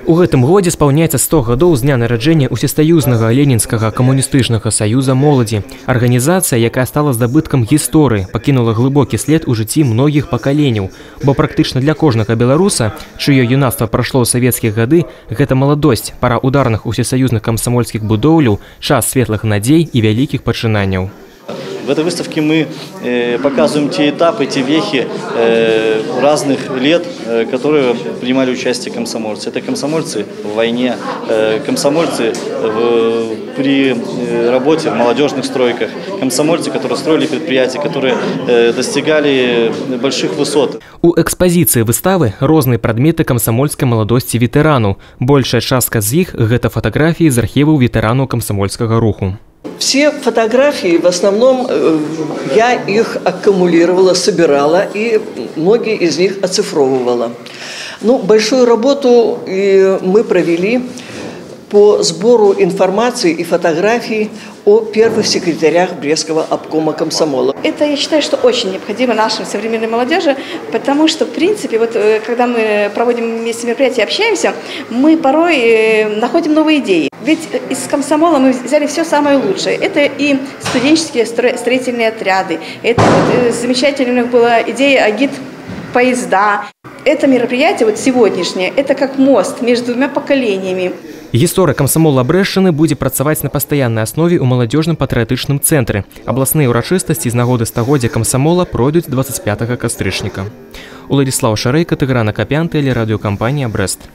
У гэтым годзе спаўняецца 100 гадоў з дня нараджэння Усесаюзнага ленінскага камуністычнага саюза моладзі. Арганізацыя, якая стала здабыткам гісторыі, пакінула глыбокі след у жыцці многіх пакаленняў, бо практычна для кожнага беларуса, чыё юнацтва прайшло ў савецкія гады, гэта маладосць, пара ударных усесаюзных камсамольскіх будоўляў, час светлых надзей і вялікіх пачынанняў. В этой выставке мы показываем те этапы, те вехи разных лет, которые принимали участие комсомольцы. Это комсомольцы в войне, комсомольцы при работе в молодежных стройках, комсомольцы, которые строили предприятия, которые достигали больших высот. У экспозиции выставы розныя прадметы камсамольскай маладосці ветэрану. Большая частка з іх – гэта фотаграфіі з архіваў ветэранаў камсамольскага руху. Все фотографии, в основном, я их аккумулировала, собирала, и многие из них оцифровывала. Ну, большую работу мы провели по сбору информации и фотографий о первых секретарях Брестского обкома комсомола. Это, я считаю, что очень необходимо нашей современной молодежи, потому что, в принципе, вот когда мы проводим вместе мероприятия, общаемся, мы порой находим новые идеи. Ведь из комсомола мы взяли все самое лучшее. Это и студенческие строительные отряды, это вот замечательная была идея агит-поезда. Это мероприятие, вот сегодняшнее, это как мост между двумя поколениями. Гісторыя камсамола Брэшчыны будзе працаваць на пастаяннай аснове ў маладзёжным патрыятычным цэнтры. Абласныя ўрачыстасці з нагоды стагоддзя камсамола пройдуць 25 кастрычніка. Уладзіслаў Шарэйка, Тыгран Акапян, тэлерадыёкампанія «Брэст».